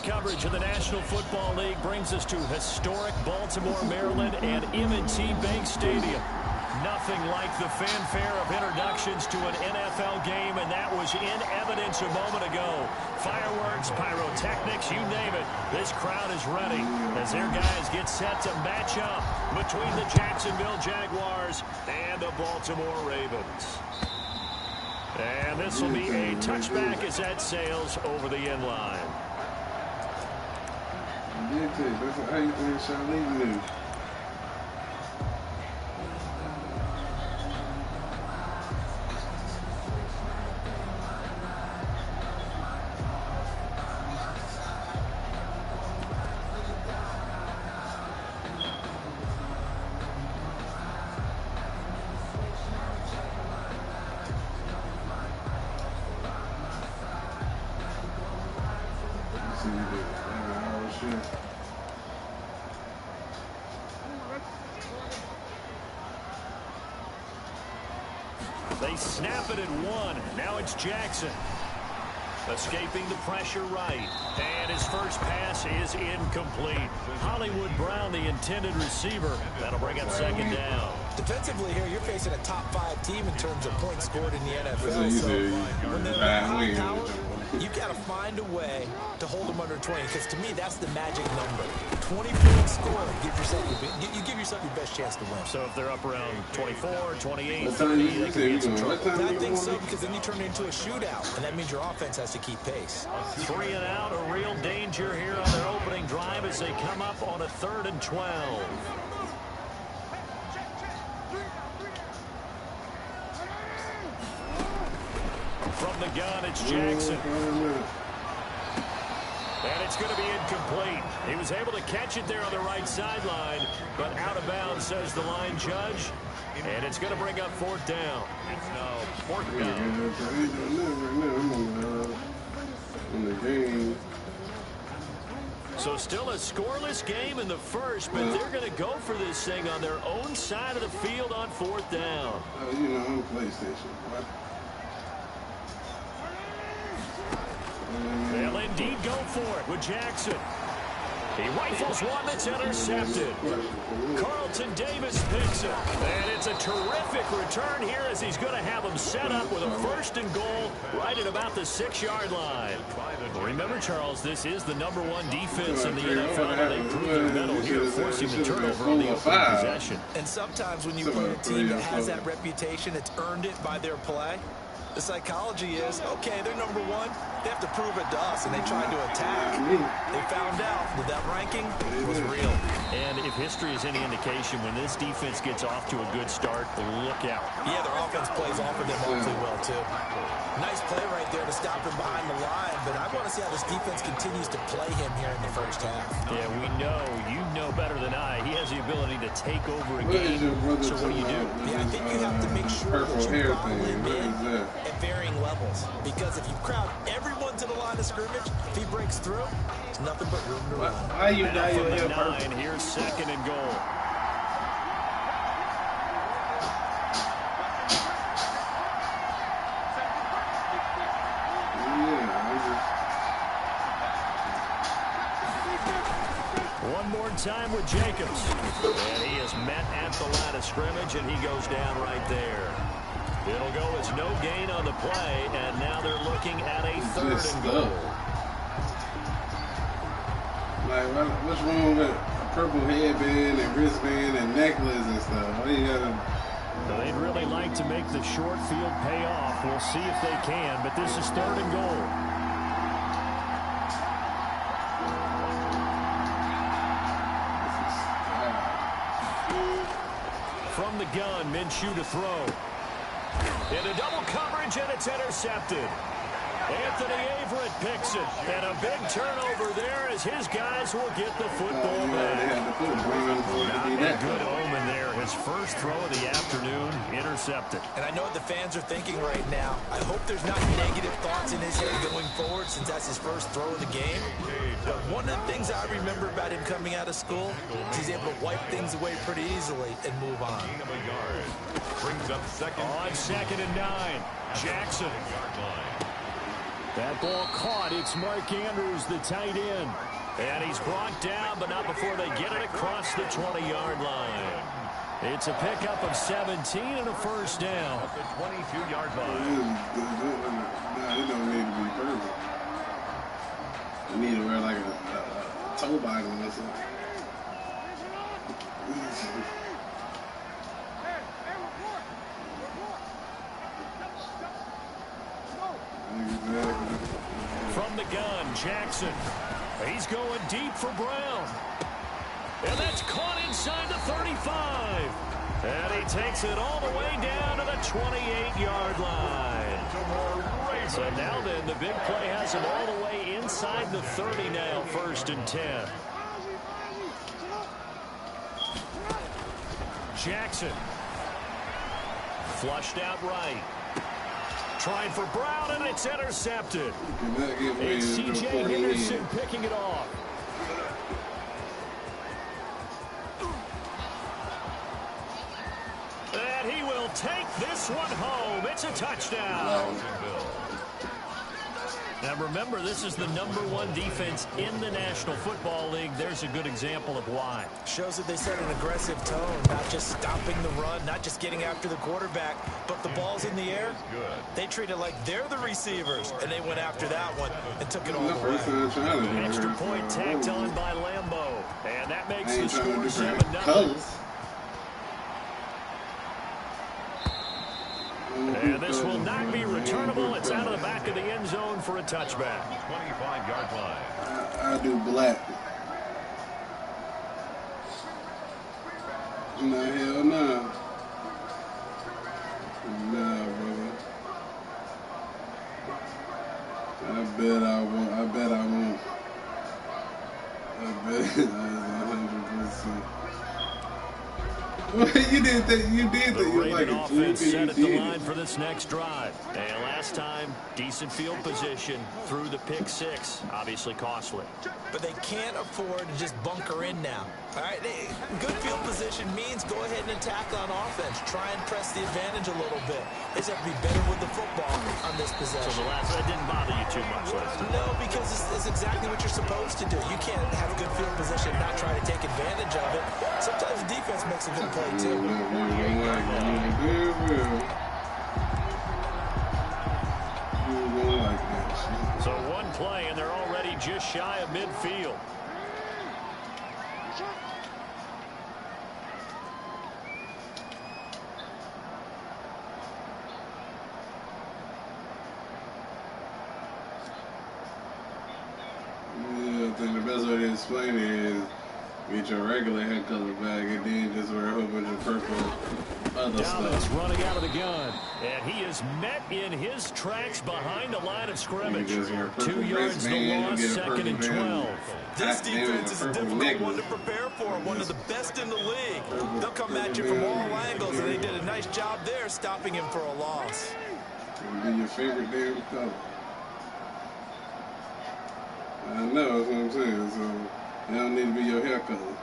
coverage of the National Football League brings us to historic Baltimore, Maryland, and M&T Bank Stadium. Nothing like the fanfare of introductions to an NFL game, and that was in evidence a moment ago. Fireworks, pyrotechnics, you name it. This crowd is ready as their guys get set to match up between the Jacksonville Jaguars and the Baltimore Ravens. And this will be a touchback as that sails over the end line. They snap it at one. Now it's Jackson. Escaping the pressure right. And his first pass is incomplete. Hollywood Brown, the intended receiver. That'll bring up second down. Defensively here, you're facing a top 5 team in terms of points scored in the NFL. So when they're high power, you got to find a way to hold them under 20, because to me, that's the magic number. 20 points scored, you give yourself your best chance to win. So if they're up around 24, 28, 30, they can get some trouble. I think so, because then you turn it into a shootout, and that means your offense has to keep pace. 3 and out, a real danger here on their opening drive as they come up on a 3rd and 12. From the gun, it's Jackson. And it's going to be incomplete. He was able to catch it there on the right sideline, but out of bounds, says the line judge. And it's going to bring up 4th down. It's now 4th down. So still a scoreless game in the first, but they're going to go for this thing on their own side of the field on 4th down. You know, on PlayStation. They'll indeed go for it with Jackson. He rifles one that's intercepted. Carlton Davis picks it. And it's a terrific return here as he's going to have him set up with a 1st and goal right at about the 6-yard line. Remember, Charles, this is the #1 defense in the NFL, and they prove their mettle here, forcing the turnover on the opening possession. And sometimes when you play a team that has that reputation, it's earned it by their play. The psychology is, okay, they're #1. They have to prove it to us, and they tried to attack. They found out that that ranking was real. And if history is any indication, when this defense gets off to a good start, look out. Yeah, their offense plays off of them awfully well, too. Nice play right there to stop him behind the line, but I want to see how this defense continues to play him here in the first half. Yeah, we know, you know better than I, he has the ability to take over a game. So what do you do? Yeah, I think you have to make sure that you crowd him in at varying levels, because if you crowd everyone to the line of scrimmage, if he breaks through, it's nothing but room to run. Why you now from the 9, here's 2nd and goal. One more time with Jacobs. And he is met at the line of scrimmage, and he goes down right there. It'll go as no gain on the play, and now they're looking at a 3rd and goal. Like, what's wrong with a purple headband and wristband and necklace and stuff? What do you gotta... They'd really like to make the short field pay off. We'll see if they can, but this is 3rd and goal. From the gun, Minshew to throw. Into double coverage, and it's intercepted. Anthony Averett picks it. And a big turnover there as his guys will get the football back. Not a good omen there. His first throw of the afternoon, intercepted. And I know what the fans are thinking right now. I hope there's not negative thoughts in his head going forward, since that's his first throw of the game. But one of the things I remember about him coming out of school is he's able to wipe things away pretty easily and move on. Brings up second. On 2nd and 9, Jackson. That ball caught. It's Mark Andrews, the tight end. And he's brought down, but not before they get it across the 20-yard line. It's a pickup of 17 and a first down at the 22-yard line. Nah, it don't need to be perfect. You need to wear like a toe bottom or something. From the gun, Jackson. He's going deep for Brown. And that's caught inside the 35. And he takes it all the way down to the 28-yard line. So now then, the big play has him all the way inside the 30 now, 1st and 10. Jackson. Flushed out right. Trying for Brown, and it's intercepted. It's C.J. Henderson picking it off. And he will take this one home. It's a touchdown. Now remember, this is the #1 defense in the National Football League. There's a good example of why. Shows that they set an aggressive tone, not just stopping the run, not just getting after the quarterback, but the ball's in the air. They treat it like they're the receivers, and they went after that one and took it all the way. Extra point tacked on by Lambeau, and that makes the score 7-0. And this will not be returnable. It's out of the back of the end zone for a touchback. 25-yard line. I do black. No, hell no. Nah, brother. I bet I won't. I bet I won't. I bet that's 100%. You did that. You did that. The You're like Raven a offense set at the did line for this next drive. And last time, decent field position through the pick 6. Obviously costly. But they can't afford to just bunker in now. All right, good field position means go ahead and attack on offense. Try and press the advantage a little bit. They just have to be better with the football on this possession. So that didn't bother you too much last time? No, because it's exactly what you're supposed to do. You can't have good field position and not try to take advantage of it. Sometimes the defense makes a good play, too. So one play, and they're already just shy of midfield. I think the best way to explain it is get your regular hair color back and then just wear a whole bunch of purple other stuff. Running out of the gun. And he is met in his tracks behind the line of scrimmage. 2 yards the loss, 2nd and 12. This defense is a difficult one to prepare for, one of the best in the league. They'll come at you from all angles, and they did a nice job there stopping him for a loss. It'll be your favorite damn color. I know, that's what I'm saying. So, it don't need to be your hair color.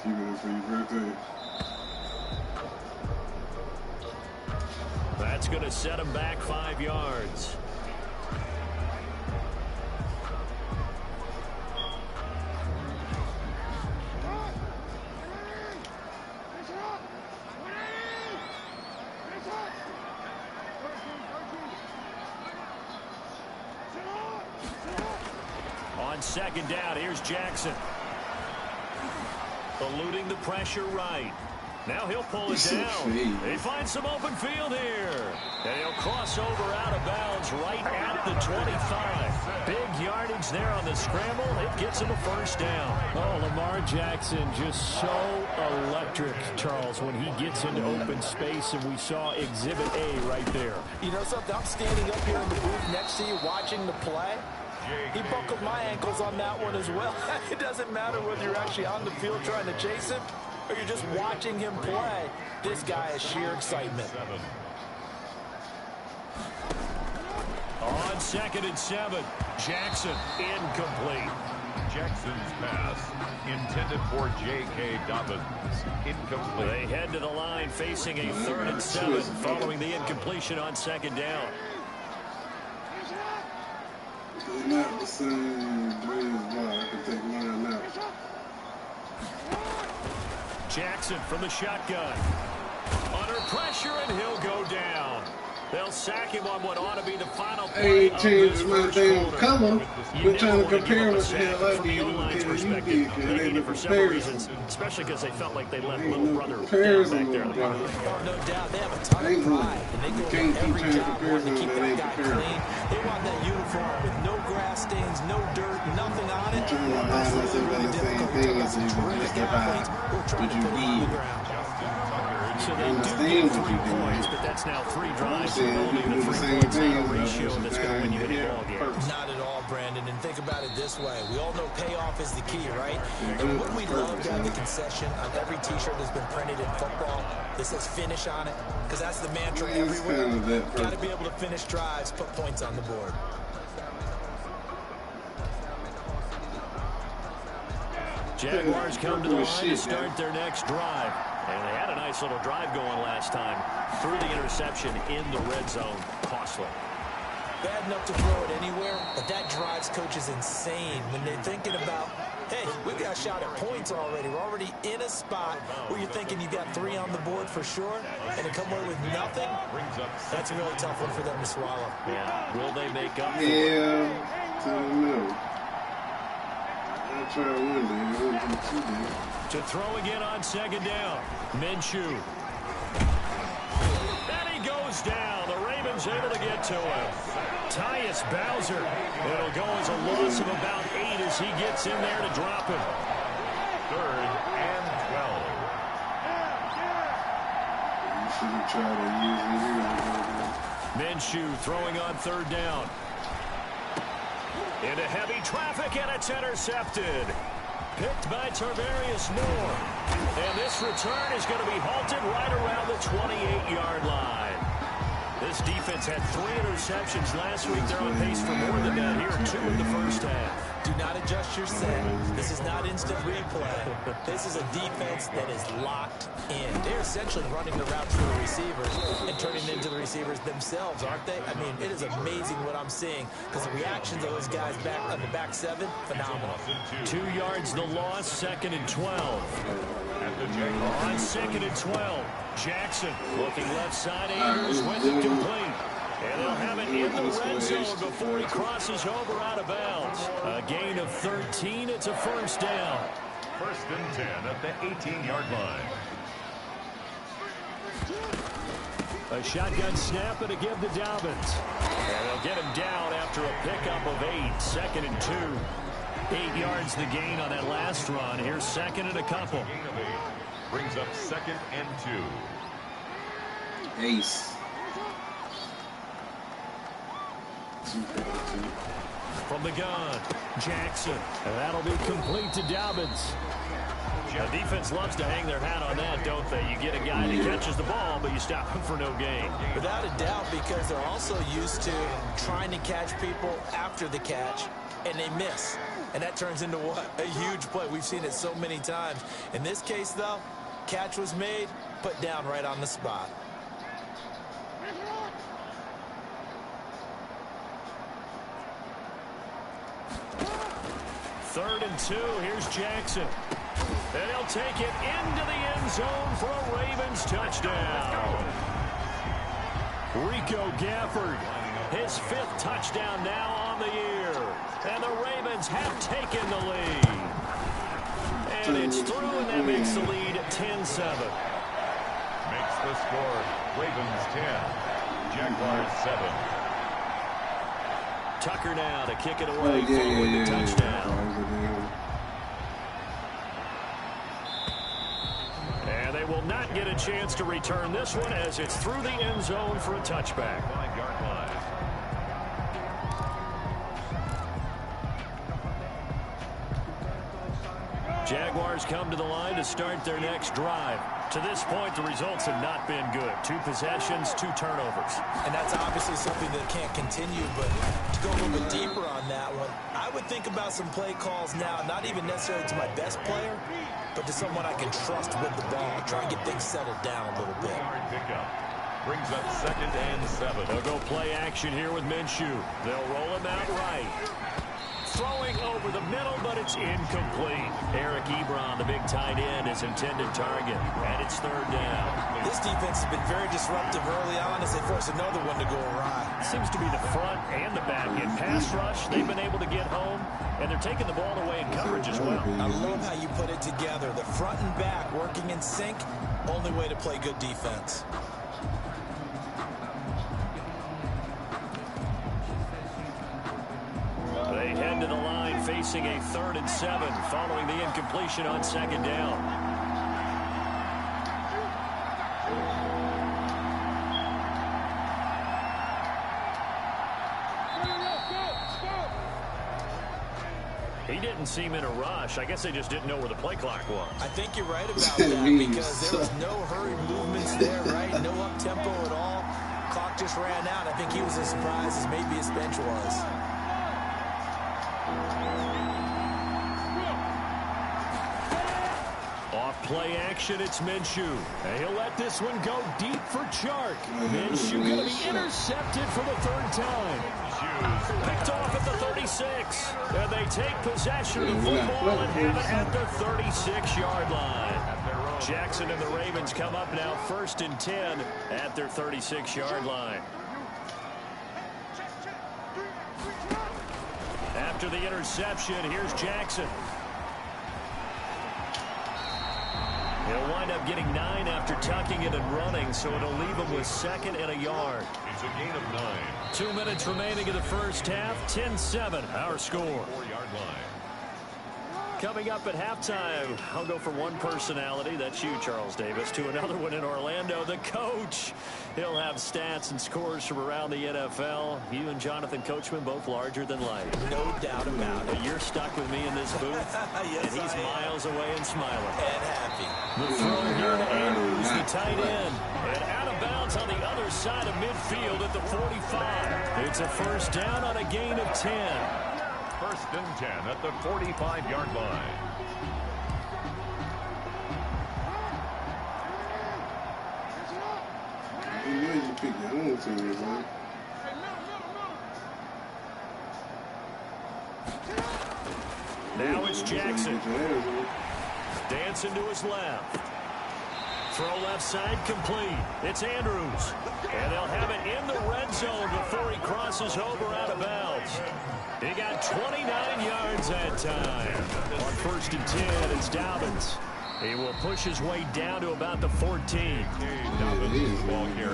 Keeping it for your birthday. That's going to set him back 5 yards. On 2nd down, here's Jackson. Eluding the pressure right. Now he'll pull it down. He finds some open field here. And he'll cross over out of bounds right at the 25. Big yardage there on the scramble. It gets him a first down. Oh, Lamar Jackson just so electric, Charles, when he gets into open space, and we saw Exhibit A right there. You know something? I'm standing up here in the booth next to you watching the play. He buckled my ankles on that one as well. It doesn't matter whether you're actually on the field trying to chase him or you're just watching him play. This guy is sheer excitement. On 2nd and 7, Jackson incomplete. Jackson's pass, intended for J.K. Dobbins, incomplete. They head to the line facing a 3rd and 7 following the incompletion on 2nd down. It's not the same dreams ball. I can take mine out. Jackson from the shotgun. Under pressure, and he'll go down. They'll sack him on what ought to be the final play of this my first damn quarter. color. We're trying to compare what what the hell I did with the you did. They need it for several reasons, especially because they felt like they left little brother down back there. Oh, no doubt. They have a ton of pride, and they go to every job wanting to keep that guy clean. They want that uniform with no grass stains, no dirt, nothing on it. That's really difficult. We talk about some terrific athletes who are trying to put it on the ground. So they do get 3 points, but that's now 3 drives involving the 3 points on a ratio that's going to win you any ball game. Not at all, Brandon. And think about it this way. We all know payoff is the key, right? And what we love to have the concession on every T-shirt that's been printed in football that says finish on it, because that's the mantra everywhere. Got to be able to finish drives, put points on the board. Jaguars come to the line to start their next drive. And they had a nice little drive going last time. Threw the interception in the red zone. Costly. Bad enough to throw it anywhere, but that drives coaches insane when they're thinking about, hey, we've got a shot at points already. We're already in a spot where you're thinking you got 3 on the board for sure, and to come away with nothing, that's a really tough one for them to swallow. Yeah. Will they make up for it? Yeah, I don't know. I'll try one day. I won't do 2 days. To throw again on 2nd down. Minshew. And he goes down. The Ravens able to get to him. Tyus Bowser. It'll go as a loss of about 8 as he gets in there to drop him. 3rd and 12. You should have tried to use it here. Minshew throwing on 3rd down. Into heavy traffic, and it's intercepted. Picked by Tarvarius Moore. And this return is going to be halted right around the 28-yard line. This defense had 3 interceptions last week. They're on pace for more than that here, 2 in the first half. Do not adjust your set. This is not instant replay. This is a defense that is locked in. They're essentially running the routes for the receivers and turning it into the receivers themselves, aren't they? I mean, it is amazing what I'm seeing because the reactions of those guys back on the back 7, phenomenal. 2 yards the loss, 2nd and 12. On 2nd and 12, Jackson looking left side, Andrews with it complete. And they'll have it in the red zone before he crosses over out of bounds. A gain of 13. It's a first down. 1st and 10 at the 18-yard line. A shotgun snap and a give to Dobbins. And they'll get him down after a pickup of 8. 2nd and 2. 8 yards the gain on that last run. Here's 2nd and a couple. Brings up 2nd and 2. Ace. From the gun, Jackson. And that'll be complete to Dobbins. The defense loves to hang their hat on that, don't they? You get a guy that catches the ball, but you stop him for no gain. Without a doubt, because they're also used to trying to catch people after the catch, and they miss. And that turns into what? A huge play. We've seen it so many times. In this case, though, catch was made, put down right on the spot. Third and 2. Here's Jackson. And he'll take it into the end zone for a Ravens touchdown. Rico Gafford, his 5th touchdown now on the year. And the Ravens have taken the lead. And it's through, and that makes the lead 10-7. Makes the score Ravens 10, Jaguars 7. Tucker now to kick it away following the touchdown. And they will not get a chance to return this one as it's through the end zone for a touchback. 5-yard line. Jaguars come to the line to start their next drive. To this point, the results have not been good. 2 possessions, 2 turnovers. And that's obviously something that can't continue, but to go a little bit deeper on that one, I would think about some play calls now, not even necessarily to my best player, but to someone I can trust with the ball. Try and get things settled down a little bit. Brings up 2nd and 7. They'll go play action here with Minshew. They'll roll him out right. Throwing over the middle, but it's incomplete. Eric Ebron, the big tight end, is intended target, and it's 3rd down. This defense has been very disruptive early on as they force another one to go awry. Seems to be the front and the back. In pass rush, they've been able to get home, and they're taking the ball away in coverage as well. I love how you put it together. The front and back working in sync, only way to play good defense. They head to the line facing a 3rd and 7 following the incompletion on 2nd down. He didn't seem in a rush. I guess they just didn't know where the play clock was. I think you're right about that because there was no hurried movements there, right? No up-tempo at all. Clock just ran out. I think he was as surprised as maybe his bench was. Off play action, it's Minshew. And he'll let this one go deep for Chark. Minshew going to be intercepted for the 3rd time. Picked off at the 36. And they take possession of the football and have it at the 36-yard line. Jackson and the Ravens come up now 1st and 10 at their 36-yard line. After the interception, here's Jackson. He'll wind up getting 9 after tucking it and running, so it'll leave him with 2nd and a yard. It's a gain of 9. 2 minutes remaining in the first half. 10-7, our score. 4-yard line. Coming up at halftime, I'll go from one personality, that's you, Charles Davis, to another one in Orlando, the coach. He'll have stats and scores from around the NFL. You and Jonathan Coachman both larger than life. No doubt about it. You're stuck with me in this booth, yes, and he's miles away and smiling. And happy. The throw here to Andrews, the tight end. And out of bounds on the other side of midfield at the 45. It's a first down on a gain of 10. 1st and 10 at the 45-yard line. You pick your own team, man. Now it's Jackson. Dancing to his left. Throw left side complete. It's Andrews. And they'll have it in the red zone before he crosses over out of bounds. He got 29 yards that time. On 1st and 10, it's Dobbins. He will push his way down to about the 14.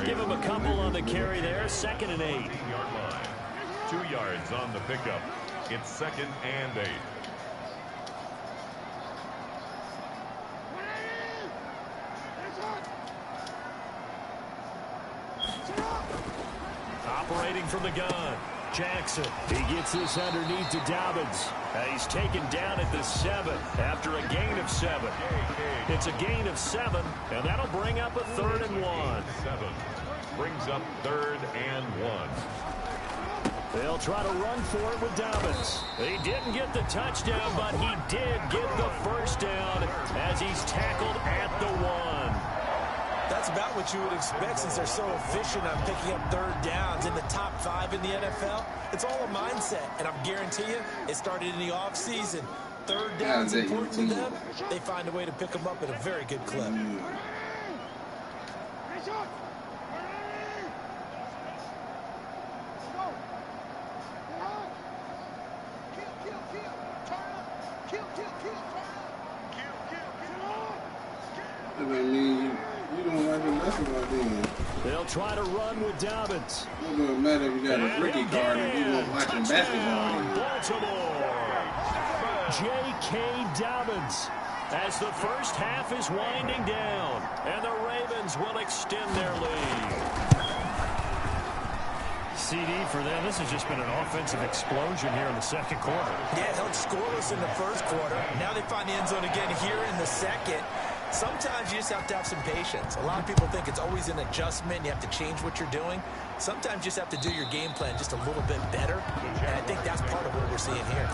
Give him a couple on the carry there. 2nd and 8. 8-yard line. 2 yards on the pickup. It's 2nd and 8. Operating from the gun. Jackson. He gets this underneath to Dobbins. He's taken down at the 7 after a gain of 7. It's a gain of 7, and that'll bring up a 3rd and 1. 7 brings up 3rd and 1. They'll try to run for it with Dobbins. He didn't get the touchdown, but he did get the first down as he's tackled at the 1. That's about what you would expect since they're so efficient on picking up 3rd downs in the top 5 in the NFL. It's all a mindset, and I guarantee you it started in the offseason. 3rd down's important to them. They find a way to pick them up at a very good clip. They'll try to run with Dobbins. It doesn't matter if you got a rookie card and you won't watching basketball. Baltimore. J.K. Dobbins. As the first half is winding down, and the Ravens will extend their lead. CD for them. This has just been an offensive explosion here in the 2nd quarter. Yeah, held scoreless in the 1st quarter. Now they find the end zone again here in the 2nd. Sometimes you just have to have some patience. A lot of people think it's always an adjustment. You have to change what you're doing. Sometimes you just have to do your game plan just a little bit better. And I think that's part of what we're seeing here.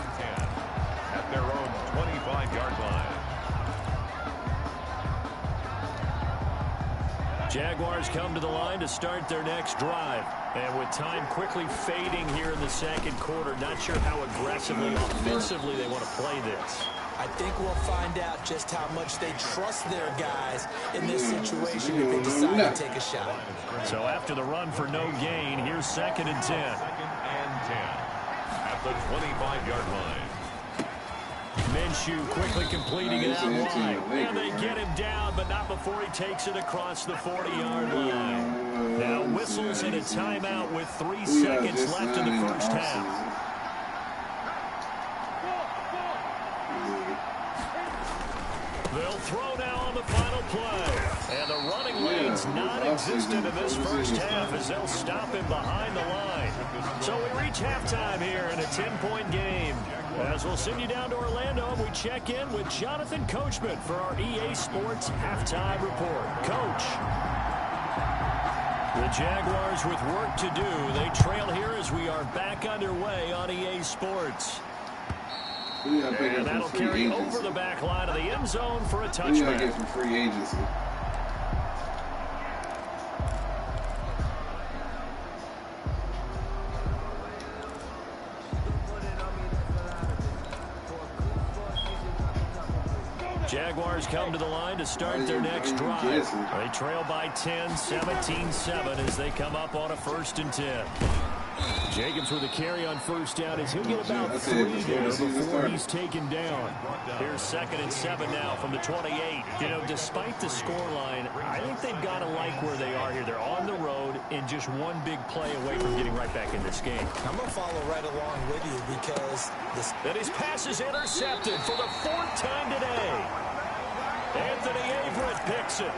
At their own 25-yard line. Jaguars come to the line to start their next drive. And with time quickly fading here in the second quarter, not sure how aggressively, offensively they want to play this. I think we'll find out just how much they trust their guys in this situation if they decide to take a shot. So after the run for no gain, here's 2nd and 10. 2nd and 10 at the 25-yard line. Minshew quickly completing it out wide. And they get him down, but not before he takes it across the 40-yard line. Now whistles and a timeout with 3 seconds left in the first half. They'll throw now on the final play. And the running lane's non-existent in this first half as they'll stop him behind the line. So we reach halftime here in a 10-point game. As we'll send you down to Orlando, and we check in with Jonathan Coachman for our EA Sports Halftime Report. Coach. The Jaguars with work to do. They trail here as we are back underway on EA Sports. And that'll carry over the back line of the end zone for a touchback. We gotta get from free agency. Jaguars come to the line to start their next drive. They trail by 10, 17-7 as they come up on a 1st and 10. Jacobs with a carry on first down as he'll get about 3 there before he's taken down. Here's 2nd and 7 now from the 28. You know, despite the scoreline, I think they've got to like where they are here. They're on the road and just one big play away from getting right back in this game. I'm going to follow right along with you because this... And his pass is intercepted for the 4th time today. Anthony Averett picks it.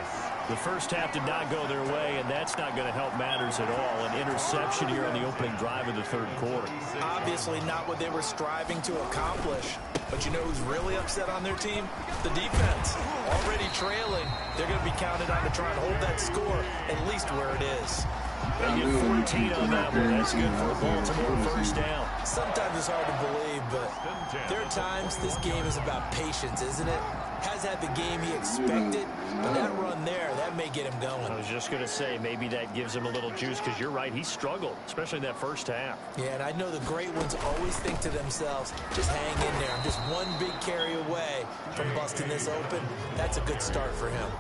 The first half did not go their way, and that's not going to help matters at all. An interception here on the opening drive of the 3rd quarter. Obviously not what they were striving to accomplish. But you know who's really upset on their team? The defense. Already trailing. They're going to be counted on to try and hold that score at least where it is. They get 14 on that one. That's good for a Baltimore first down. Sometimes it's hard to believe, but there are times this game is about patience, isn't it? Has had the game he expected, but that run there, that may get him going. I was just going to say, maybe that gives him a little juice, because you're right, he struggled, especially in that first half. Yeah, and I know the great ones always think to themselves, just hang in there. I'm just one big carry away from busting this open. That's a good start for him.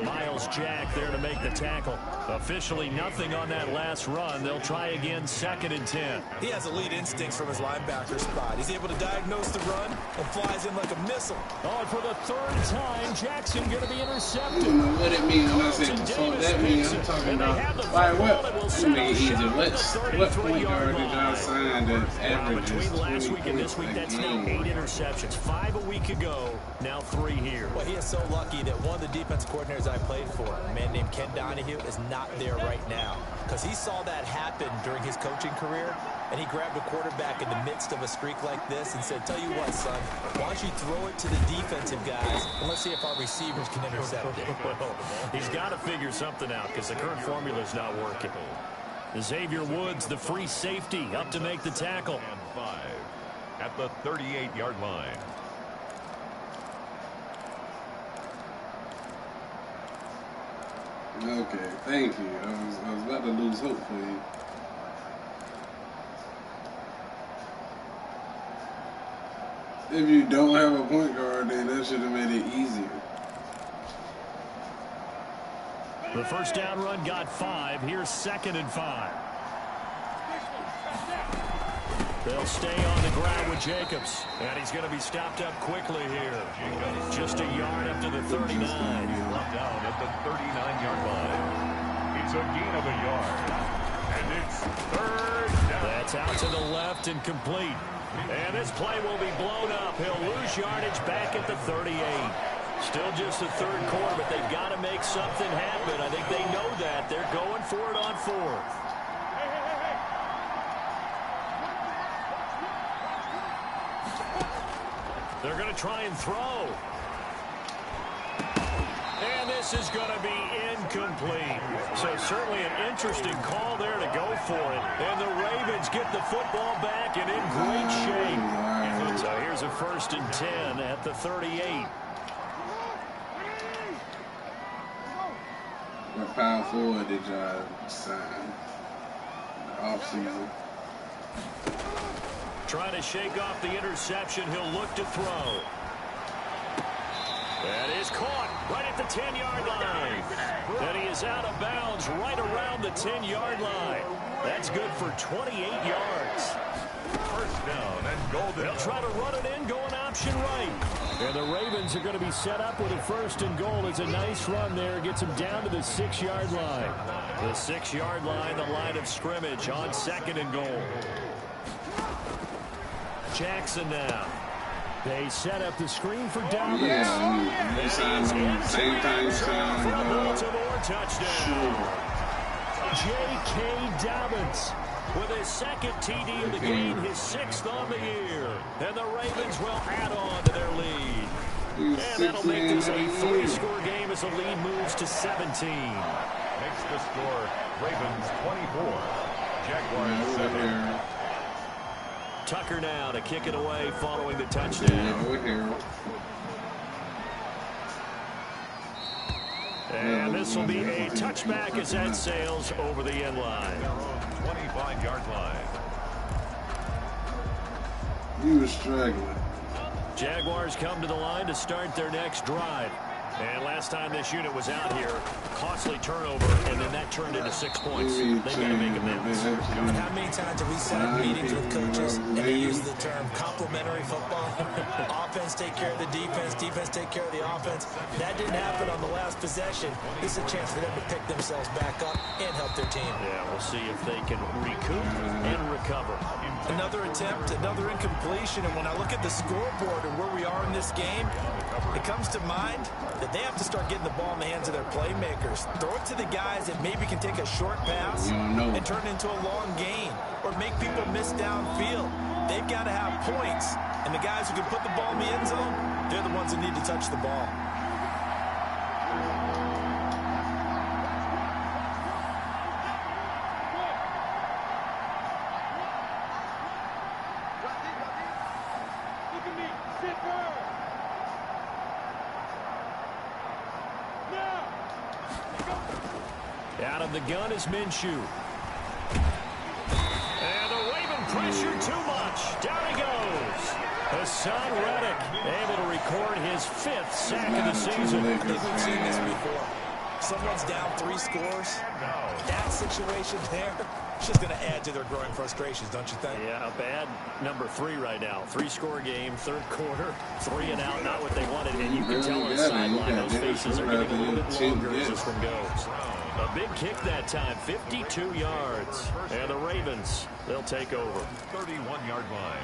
Miles Jack there to make the tackle. Officially nothing on that last run. They'll try again, 2nd and 10. He has elite instincts from his linebacker spot. He's able to diagnose the run and flies in like a missile. Oh, and for the 3rd time, Jackson going to be intercepted. I don't know what it means when I say what that means. I'm talking about why what? You make it easier. What point guard did y'all sign that averages between last week and this week, a that's game? now 8 interceptions. 5 a week ago, now 3 here. Well, he is so lucky that one of the defense coordinators I played for, a man named Ken Donahue, is not there right now. Because he saw that happen during his coaching career, and he grabbed a quarterback in the midst of a streak like this and said, tell you what, son, why don't you throw it to the defensive guys, and let's see if our receivers can intercept it. Well, he's got to figure something out because the current formula is not working. Xavier Woods, the free safety, up to make the tackle. And 5 at the 38-yard line. Okay, thank you. I was about to lose hope for you. If you don't have a point guard, then that should have made it easier. The first down run got 5. Here's 2nd and 5. They'll stay on the ground with Jacobs. And he's going to be stopped up quickly here. Just a yard up to the 39. Brought down at the 39-yard line. It's a gain of a yard. And it's 3rd down. That's out to the left and complete. And this play will be blown up. He'll lose yardage back at the 38. Still just the 3rd quarter, but they've got to make something happen. I think they know that. They're going for it on 4th. They're going to try and throw. this is going to be incomplete. So certainly an interesting call there to go for it. And the Ravens get the football back and in great shape. So here's a 1st and 10 at the 38. What power forward did y'all sign offseason? Trying to shake off the interception. He'll look to throw. That is caught right at the 10-yard line. And he is out of bounds right around the 10-yard line. That's good for 28 yards. First down and goal. They'll try to run it in, going option right. And the Ravens are going to be set up with a 1st and goal. It's a nice run there. Gets him down to the 6-yard line. The 6-yard line, the line of scrimmage on 2nd and goal. Jackson now. They set up the screen for Dobbins. Yeah, you signed him same time you signed Baltimore touchdown. J.K. Dobbins with his 2nd TD of the game, his 6th on the year. And the Ravens will add on to their lead. And that'll make this a 3-score game as the lead moves to 17. Makes the score Ravens 24, Jaguars 7. Tucker now to kick it away following the touchdown. And this will be a touchback as that sails over the end line. 25-yard line. He was struggling. Jaguars come to the line to start their next drive. And last time this unit was out here, costly turnover, and then that turned into 6 points. They got to make amends. How many times have we sat in meetings with coaches and they use the term complementary football? Offense take care of the defense, defense take care of the offense. That didn't happen on the last possession. This is a chance for them to pick themselves back up and help their team. Yeah, we'll see if they can recoup and recover. Another attempt, another incompletion, and when I look at the scoreboard and where we are in this game, it comes to mind that they have to start getting the ball in the hands of their playmakers. Throw it to the guys that maybe can take a short pass and turn it into a long gain or make people miss downfield. They've got to have points, and the guys who can put the ball in the end zone, they're the ones that need to touch the ball. Out of the gun is Minshew. And the Raven pressure too much. Down he goes. Hassan Reddick able to record his 5th sack of the season. I think we've seen this before. Someone's down 3 scores. That situation there, it's just going to add to their growing frustrations, don't you think? Yeah, a bad number 3 right now. 3-score game, 3rd quarter, 3 and out, not what they wanted. And you can tell on the sideline, those faces are getting a little bit longer as this one goes. A big kick that time, 52 yards. And the Ravens, they'll take over. 31-yard line.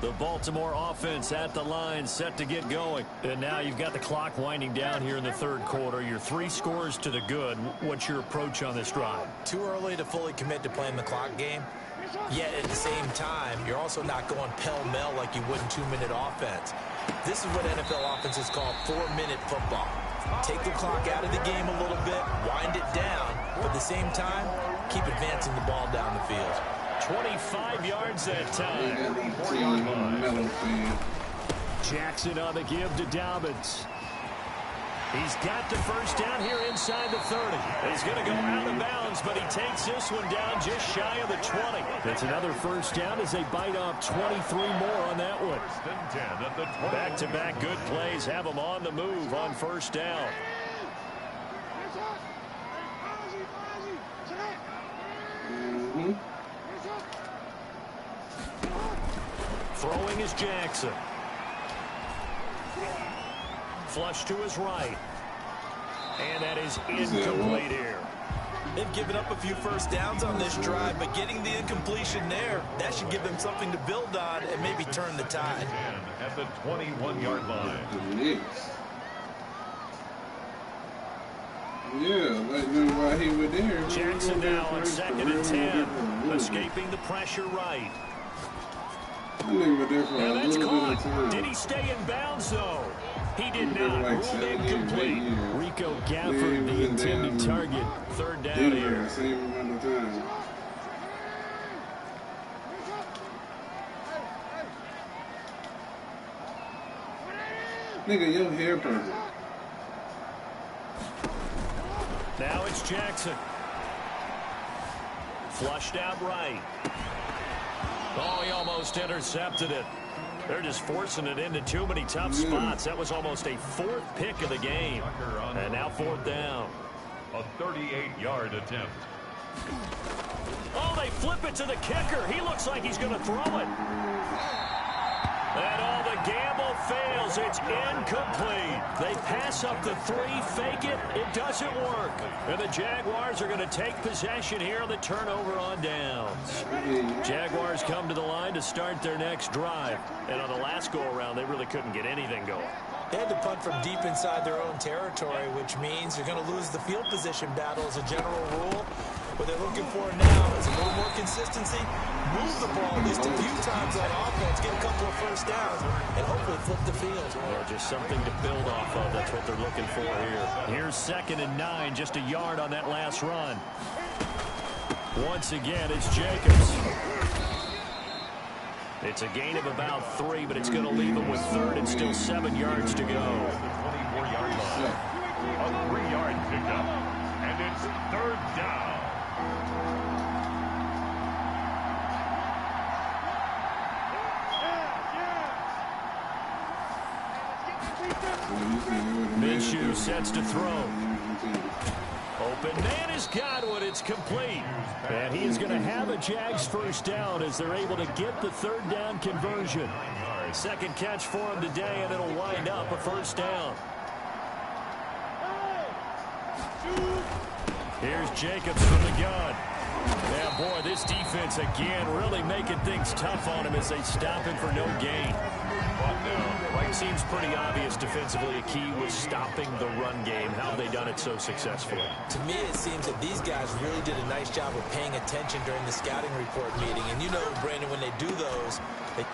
The Baltimore offense at the line, set to get going. And now you've got the clock winding down here in the 3rd quarter. You're 3 scores to the good. What's your approach on this drive? Too early to fully commit to playing the clock game. Yet at the same time, you're also not going pell-mell like you would in 2-minute offense. This is what NFL offenses call 4-minute football. Take the clock out of the game a little bit, wind it down, but at the same time, keep advancing the ball down the field. 25 yards that time. Jackson on the give to Dobbins. He's got the first down here inside the 30. He's going to go out of bounds, but he takes this one down just shy of the 20. That's another first down as they bite off 23 more on that one. Back-to-back good plays have them on the move on first down. Throwing is Jackson. Flush to his right. And that is incomplete here. They've given up a few first downs on this drive, but getting the incompletion there, that should give them something to build on and maybe turn the tide. At the 21-yard line. Yeah, like while he was there. Jackson now on 2nd and 10. Escaping the pressure right. I think we're there for a little bit of time. Did he stay in bounds, though? He did not. Ruled incomplete. Rico Gafford, the intended target. Third down here. Nigga, your hair purple. Now it's Jackson. Flushed out right. Oh, he almost intercepted it. They're just forcing it into too many tough spots. That was almost a fourth pick of the game. And now fourth down. A 38-yard attempt. Oh, they flip it to the kicker. He looks like he's going to throw it. And all the gamble fails. It's incomplete. They pass up the three, fake it. It doesn't work. And the Jaguars are going to take possession here on the turnover on downs. Jaguars come to the line to start their next drive. And on the last go-around, they really couldn't get anything going. They had to punt from deep inside their own territory, which means you're going to lose the field position battle as a general rule. What they're looking for now is a little more consistency, move the ball at least a few times on offense, get a couple of first downs, and hopefully flip the field. Or just something to build off of. That's what they're looking for here. Here's 2nd and 9, just a yard on that last run. Once again, it's Jacobs. It's a gain of about 3, but it's going to leave them with 3rd and still 7 yards to go. 24-yard line. A 3-yard pickup. And it's 3rd down. Minshew sets to throw. Open man is Godwin. It's complete. And he is going to have a Jags first down as they're able to get the 3rd down conversion. 2nd catch for him today, and it'll wind up a first down. Here's Jacobs from the gun. Yeah, boy, this defense again really making things tough on him as they stop him for no gain. It seems pretty obvious defensively a key was stopping the run game. How have they done it so successfully? To me, it seems that these guys really did a nice job of paying attention during the scouting report meeting. And you know, Brandon, when they do those...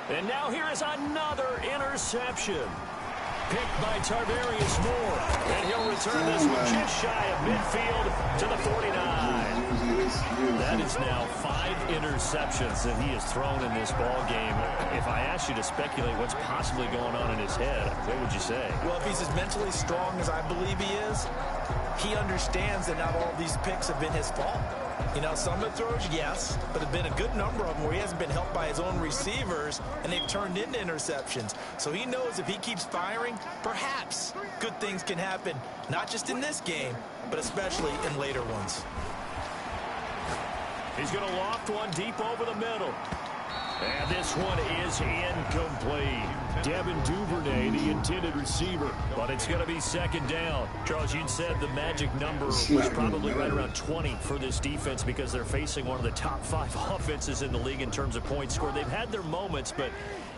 And now here is another interception. Picked by Tarvarius Moore. And he'll return this one just shy of midfield to the 49. That is now 5 interceptions that he has thrown in this ball game. If I asked you to speculate what's possibly going on in his head, what would you say? Well, if he's as mentally strong as I believe he is, he understands that not all these picks have been his fault. You know, some of the throws, yes, but there have been a good number of them where he hasn't been helped by his own receivers, and they've turned into interceptions. So he knows if he keeps firing, perhaps good things can happen, not just in this game, but especially in later ones. He's going to loft one deep over the middle. And this one is incomplete. Devin Duvernay, the intended receiver, but it's going to be 2nd down. Charles, you said the magic number was probably right around 20 for this defense because they're facing one of the top 5 offenses in the league in terms of points scored. They've had their moments, but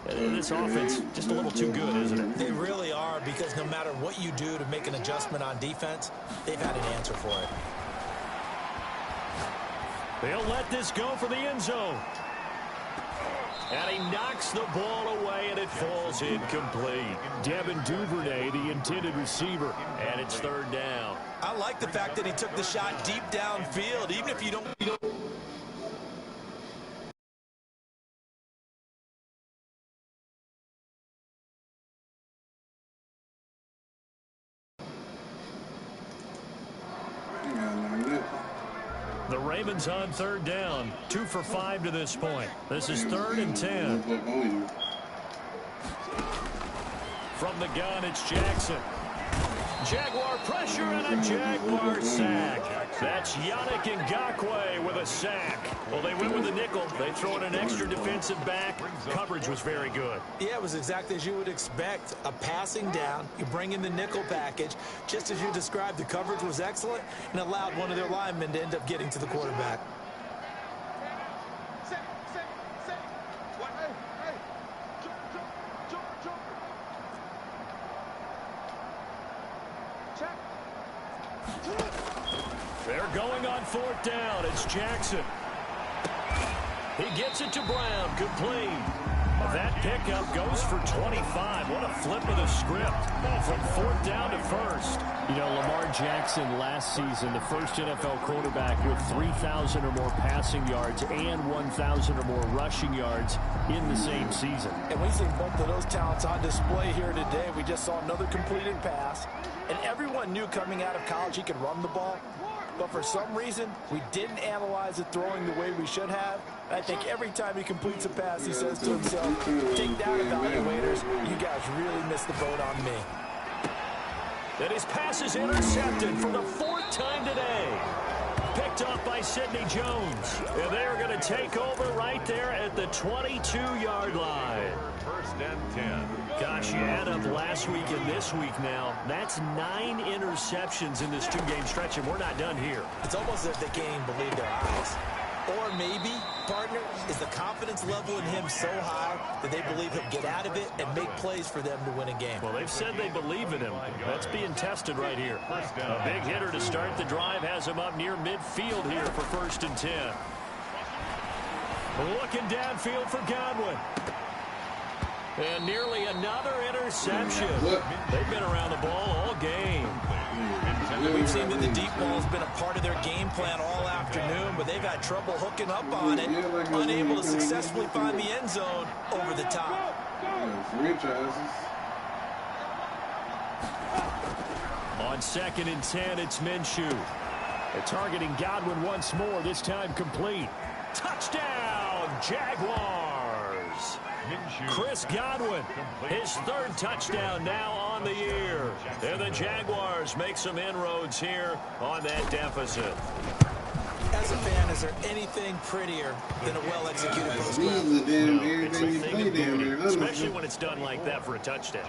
this offense just a little too good, isn't it? They really are, because no matter what you do to make an adjustment on defense, they've had an answer for it. They'll let this go for the end zone. And he knocks the ball away, and it falls incomplete. Devin Duvernay, the intended receiver, and it's 3rd down. I like the fact that he took the shot deep downfield, even if you don't... The Ravens on 3rd down. 2 for 5 to this point. This is 3rd and 10. From the gun, it's Jackson. Jaguar pressure and a Jaguar sack. That's Yannick Ngakoue with a sack. Well, they went with the nickel. They throw in an extra defensive back. Coverage was very good. Yeah, it was exactly as you would expect. A passing down. You bring in the nickel package. Just as you described, the coverage was excellent and allowed one of their linemen to end up getting to the quarterback. They're going on 4th down. It's Jackson. He gets it to Brown. Complete. That pickup goes for 25. What a flip of the script from 4th down to 1st. You know, Lamar Jackson last season, the first NFL quarterback with 3,000 or more passing yards and 1,000 or more rushing yards in the same season. And we see both of those talents on display here today. We just saw another completed pass. And everyone knew coming out of college he could run the ball. But for some reason, we didn't analyze it throwing the way we should have. I think every time he completes a pass, he says to himself, take that, evaluators. You guys really missed the boat on me. And his pass is intercepted for the 4th time today. Picked off by Sidney Jones. And they're going to take over right there at the 22-yard line. 1st and 10. Gosh, you add up last week and this week now. That's 9 interceptions in this 2-game stretch, and we're not done here. It's almost as if they can't even believe their eyes. Or maybe, partner, is the confidence level in him so high that they believe he'll get out of it and make plays for them to win a game. Well, they've said they believe in him. That's being tested right here. A big hitter to start the drive has him up near midfield here for 1st and 10. Looking downfield for Godwin. And nearly another interception. They've been around the ball all game. We've seen that the deep ball has been a part of their game plan all afternoon, but they've had trouble hooking up on it, unable to successfully find the end zone over the top. On 2nd and 10, it's Minshew. They're targeting Godwin once more, this time complete. Touchdown, Jaguars! Chris Godwin, his 3rd touchdown now on the year. And the Jaguars make some inroads here on that deficit. As a fan, is there anything prettier than a well-executed post route? It's a thing of beauty, especially when it's done like that for a touchdown.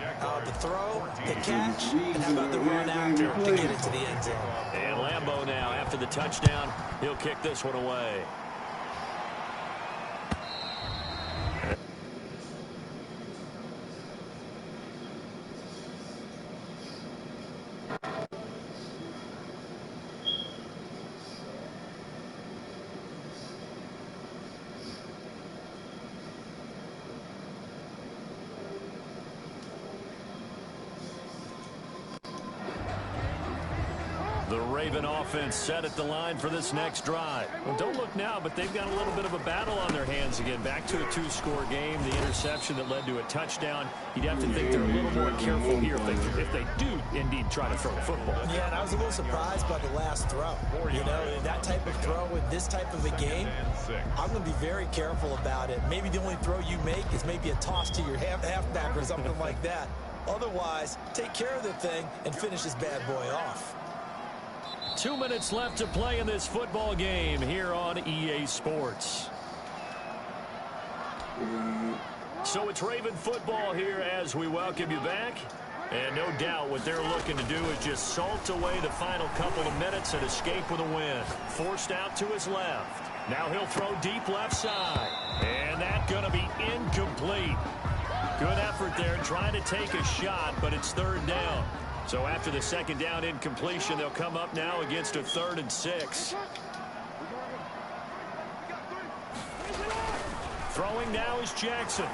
The throw, the catch, and how about the run after to get it to the end zone? And Lambeau now, after the touchdown, he'll kick this one away. The Raven offense set at the line for this next drive. Well, don't look now, but they've got a little bit of a battle on their hands again. Back to a 2-score game. The interception that led to a touchdown. You'd have to think they're a little more careful here if they do indeed try to throw the football. Yeah, and I was a little surprised by the last throw. You know, that type of throw in this type of a game, I'm going to be very careful about it. Maybe the only throw you make is maybe a toss to your halfback or something like that. Otherwise, take care of the thing and finish this bad boy off. 2 minutes left to play in this football game here on EA Sports. So it's Raven football here as we welcome you back. And no doubt what they're looking to do is just salt away the final couple of minutes and escape with a win. Forced out to his left. Now he'll throw deep left side. And that's going to be incomplete. Good effort there trying to take a shot, but it's 3rd down. So after the 2nd down incompletion, they'll come up now against a 3rd and 6. Throwing now is Jackson.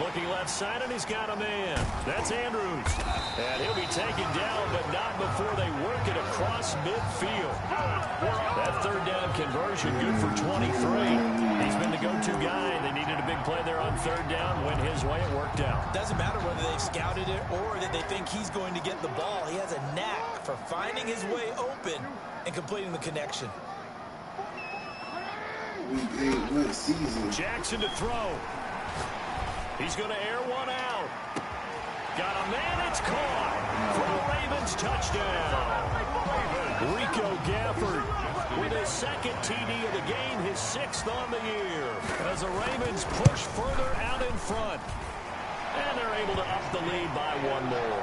Looking left side, and he's got a man. That's Andrews. And he'll be taken down, but not before they work it across midfield. That 3rd down conversion good for 23. He's been the go-to guy. They needed a big play there on 3rd down. Went his way. It worked out. Doesn't matter whether they've scouted it or that they think he's going to get the ball. He has a knack for finding his way open and completing the connection. Jackson to throw. He's going to air one out. Got a man, it's caught for the Ravens touchdown. Rico Gafford with his 2nd TD of the game, his 6th on the year. As the Ravens push further out in front. And they're able to up the lead by 1 more.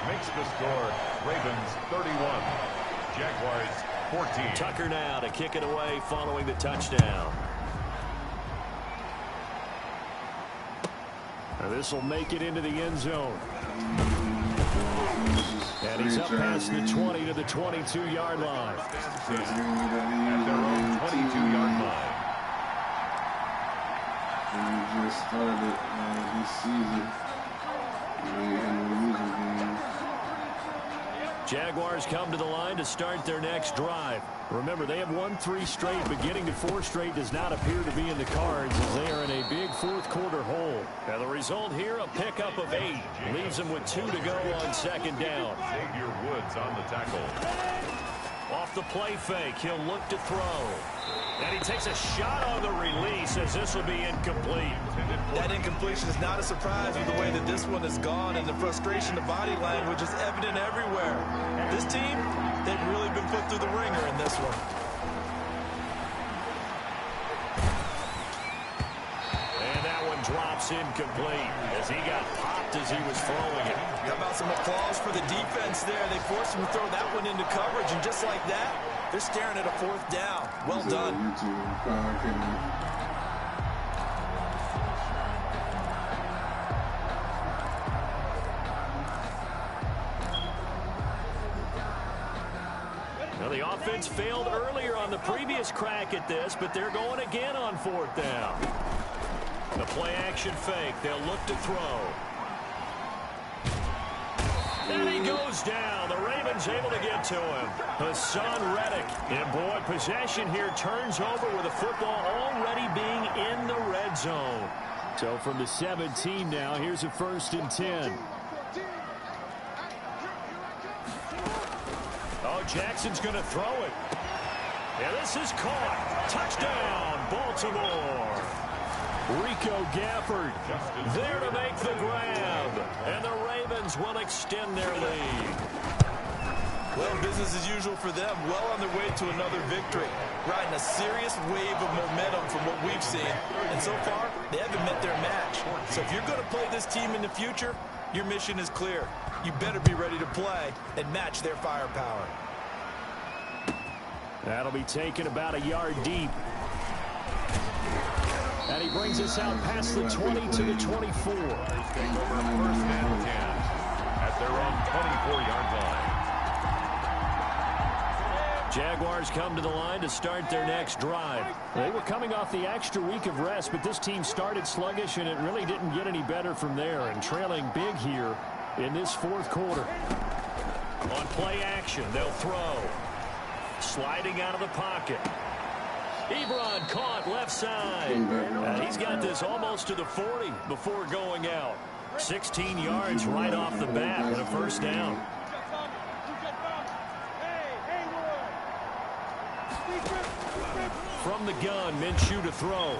Makes the score Ravens 31, Jaguars 14. Tucker now to kick it away following the touchdown. This will make it into the end zone. And he's up past the 20 to the 22-yard line. At their own 22-yard line. we just started this season. We ain't had no losing games. Jaguars come to the line to start their next drive. Remember, they have won 3 straight, but getting to 4 straight does not appear to be in the cards as they are in a big fourth-quarter hole. Now, the result here, a pickup of 8. Leaves them with 2 to go on second down. Xavier Woods on the tackle. Off the play fake, he'll look to throw. And he takes a shot on the release as this will be incomplete. That incompletion is not a surprise with the way that this one has gone, and the frustration of body language is evident everywhere. This team, they've really been put through the ringer in this one. And that one drops incomplete as he got popped as he was throwing it. How about some applause for the defense there? They forced him to throw that one into coverage, and just like that, they're staring at a 4th down. Well done. Well, the offense failed earlier on the previous crack at this, but they're going again on 4th down. The play-action fake. They'll look to throw. And he goes down. The Ravens able to get to him. Hassan Reddick. And boy, possession here turns over with the football already being in the red zone. So from the 17 now, here's a 1st and 10. Oh, Jackson's going to throw it. And this is caught. Touchdown, Baltimore. Rico Gafford there to make the grab. And the Ravens will extend their lead. Well, business as usual for them. Well on their way to another victory. Riding a serious wave of momentum from what we've seen. And so far, they haven't met their match. So if you're going to play this team in the future, your mission is clear. You better be ready to play and match their firepower. That'll be taken about a yard deep. And he brings us out past the 20 to the 24. Take over 1st and 10 at their own 24-yard line. Jaguars come to the line to start their next drive. They were coming off the extra week of rest, but this team started sluggish, and it really didn't get any better from there. And trailing big here in this 4th quarter. On play action, they'll throw. Sliding out of the pocket. Ebron caught left side. And he's got this almost to the 40 before going out. 16 yards right off the bat and a 1st down. From the gun, Minshew to throw.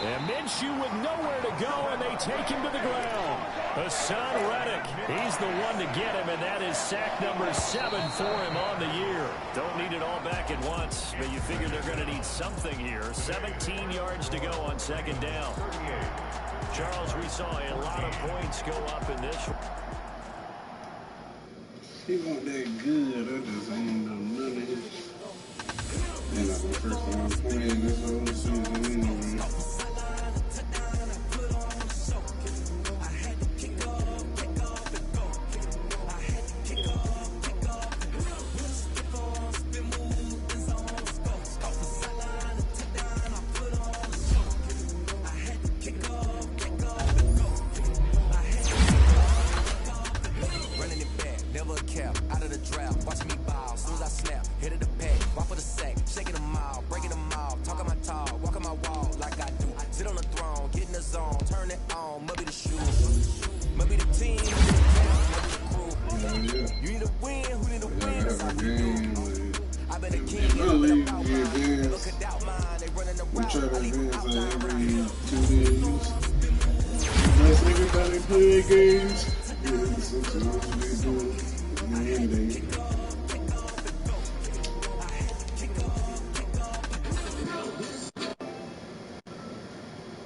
And Minshew with nowhere to go, and they take him to the ground. Hassan Reddick, he's the one to get him, and that is sack number 7 for him on the year. Don't need it all back at once, but you figure they're going to need something here. 17 yards to go on 2nd down. Charles, we saw a lot of points go up in this one. He wasn't that good. I just ain't know none of his. And that's the first time I'm playing this whole season anyway. We try to advance every 2 days. Unless everybody play games. Yeah, sometimes we do.